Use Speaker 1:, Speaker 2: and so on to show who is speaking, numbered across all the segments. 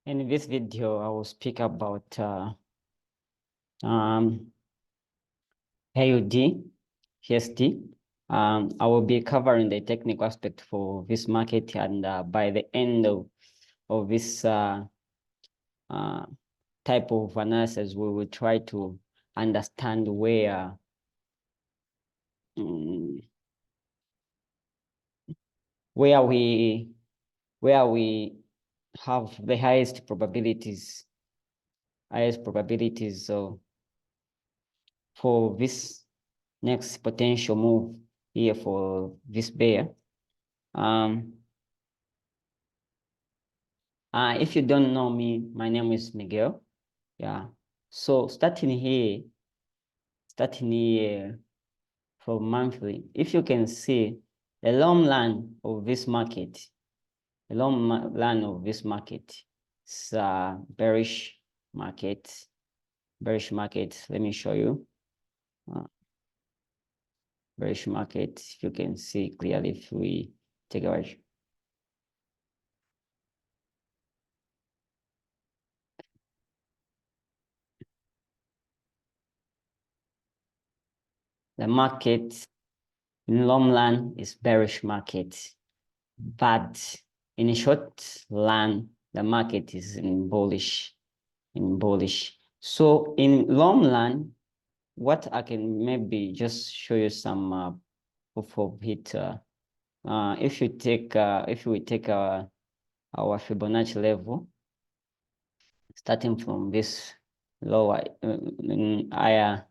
Speaker 1: In this video, I will speak about um, AUD, PST. I will be covering the technical aspect for this market, and by the end of this type of analysis, we will try to understand where we have the highest probabilities for this next potential move here for this bear. If you don't know me, my name is Miguel. Yeah. So starting here for monthly, if you can see the long line of this market, is bearish market. Let me show you. Bearish market. You can see clearly if we take a watch. The market in long run is bearish market, but in short run, the market is in bullish. So in long run, what I can maybe just show you some proof of it. If we take our Fibonacci level, starting from this lower higher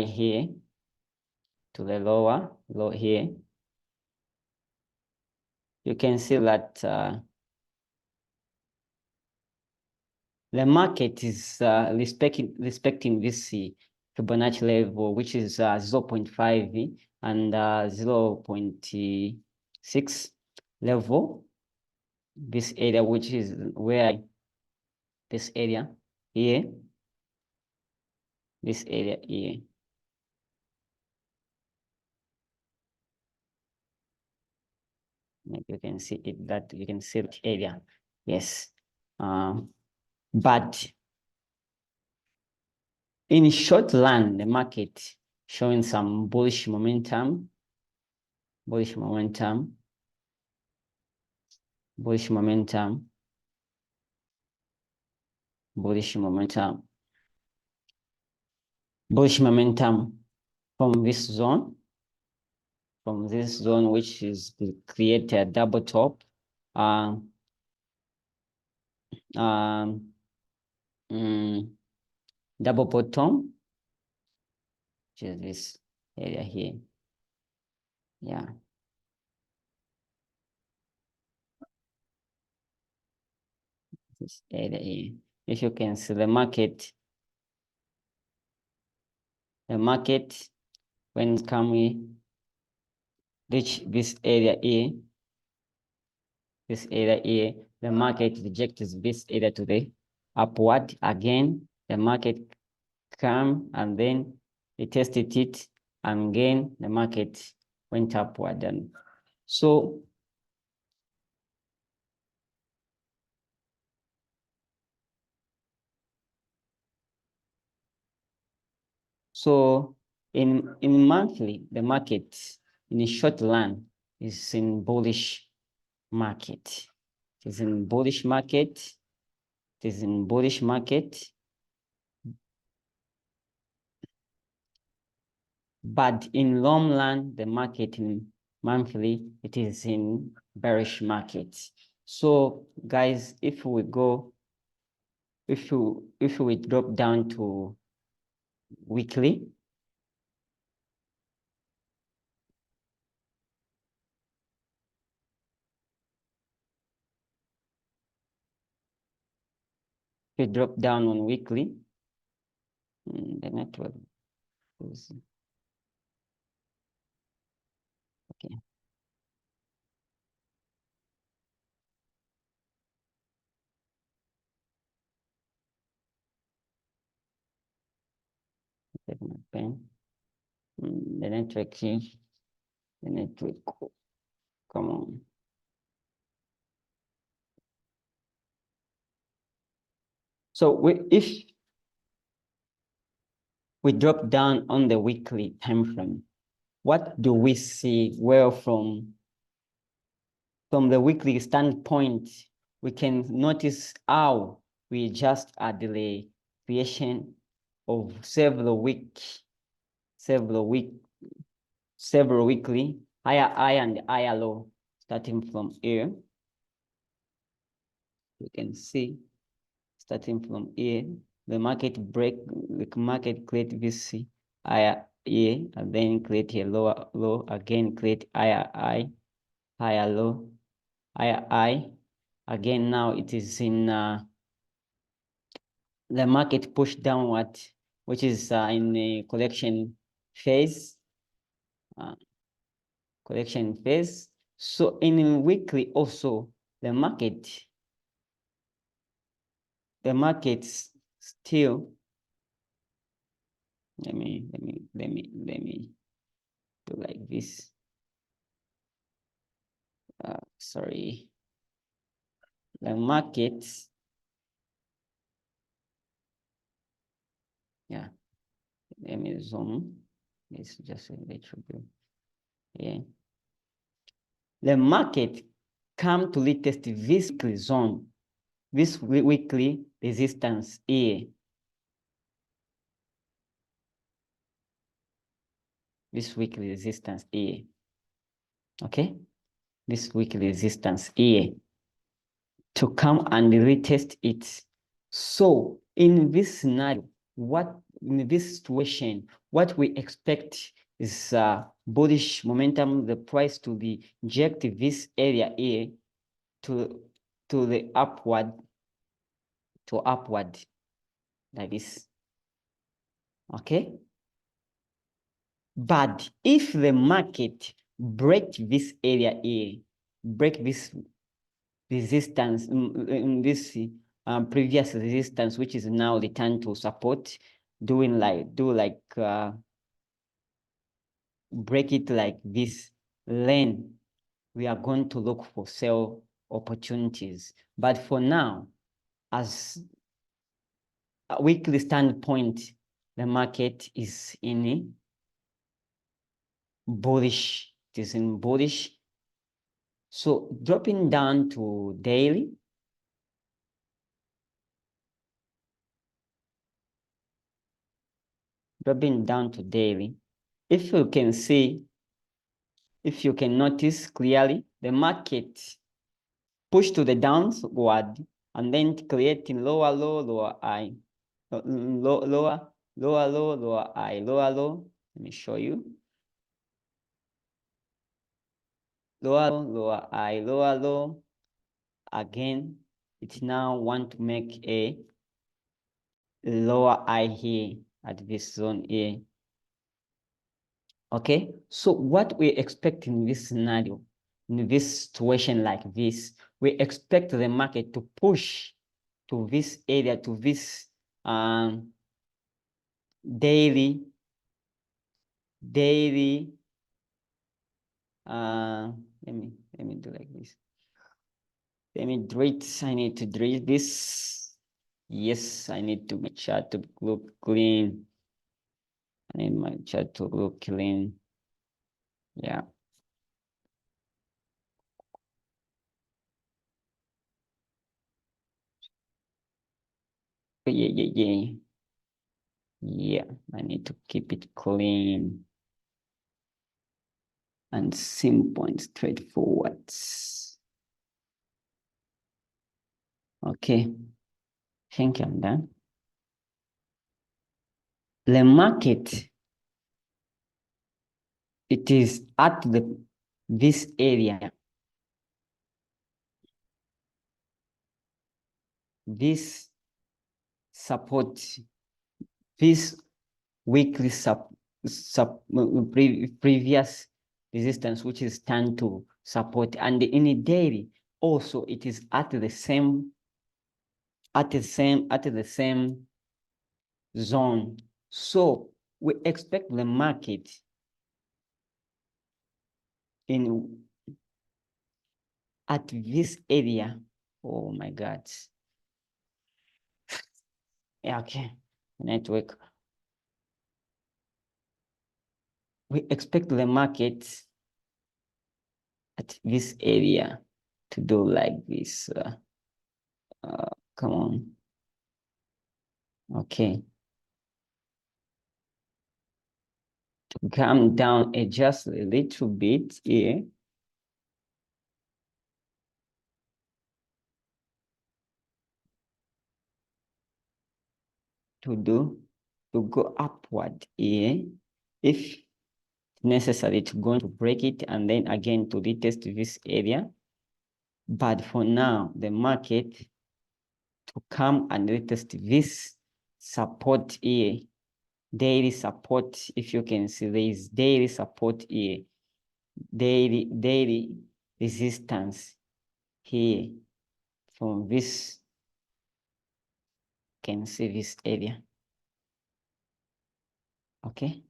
Speaker 1: here to the low here, you can see that the market is respecting this Fibonacci level, which is 0.5 and 0.6 level. This area, which is where this area here, Maybe you can see it, that you can see the area. Yes. But in short run, the market showing some bullish momentum. Bullish momentum from this zone, which is to create a double top, double bottom, which is this area here. Yeah. This area here. If you can see the market when it come reach this area here, the market rejects this area to the upward. Again, the market come and then it tested it, and again the market went upward. And so in monthly, the market in a short run is in bullish market. It is in bullish market. But in long run, the market in monthly, it is in bearish market. So guys, if we drop down to weekly, we drop down on weekly, the network is okay. Take my pen. The network here. The network. Come on. So if we drop down on the weekly time frame, what do we see? Well, from the weekly standpoint, we can notice how we just at the creation of several weekly higher high and higher low, starting from here. You can see starting from here, the market create this higher here, and then create a lower low, again create higher high, higher low, higher high. Again, now it is in the market push downward, which is in the collection phase. So in weekly also, the markets still, let me do like this. Sorry, the markets, yeah, let me zoom. It's just a little bit. Yeah, the market come to retest this weekly zone, this weekly resistance here. This weekly resistance here. Okay, this weekly resistance here to come and retest it. So in this scenario, in this situation, what we expect is bullish momentum, the price to reject this area here to the upward, like this. Okay. But if the market break this area here, break this resistance in this previous resistance, which is now returned to support, break it like this, then we are going to look for sell opportunities. But for now, as a weekly standpoint, the market is in bullish. It is in bullish. So dropping down to daily, if you can see, if you can notice clearly, the market push to the downward and then creating lower low, lower high, lower low, lower high, lower low. Let me show you. Lower low, lower high, lower low. Again, it now want to make a lower high here at this zone here. Okay, so what we expect in this scenario, in this situation like this, we expect the market to push to this area, to this daily, let me do like this. Let me do it. I need to do this. Yes, I need to make chart to look clean. I need my chart to look clean. Yeah. Yeah. Yeah, I need to keep it clean and simple and straightforward. Okay, I think I'm done. The market, it is at this area, this support, this weekly previous resistance, which is stand to support, and in a daily also it is at the same zone. So we expect the market at this area. Oh my God. Okay, network. We expect the market at this area to do like this. Come on. Okay. To come down just a little bit here. To go upward here, if necessary, to go to break it and then again to retest this area. But for now, the market to come and retest this support here, daily support. If you can see, there is daily support here, daily resistance here. From this, can see this area. Okay,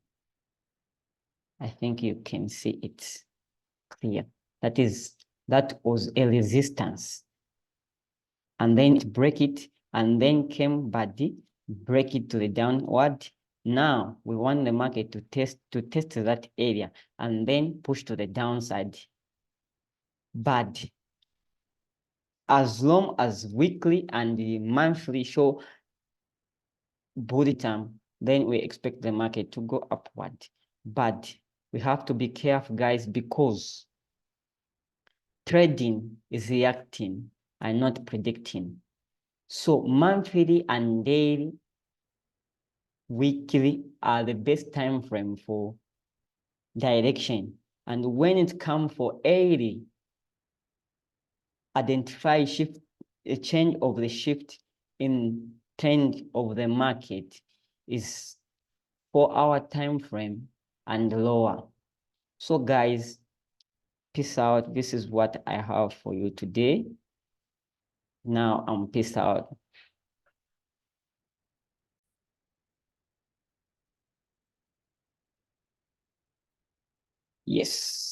Speaker 1: I think you can see it clear. That was a resistance, and then it break it, and then came body, break it to the downward. Now we want the market to test that area and then push to the downside. But as long as weekly and the monthly show bullish term, then we expect the market to go upward. But we have to be careful, guys, because trading is reacting and not predicting. So monthly and daily, weekly are the best time frame for direction. And when it comes for daily, identify shift, a change of the shift in trend of the market is 4-hour time frame and lower. So guys, peace out. This is what I have for you today. Now I'm peace out. Yes.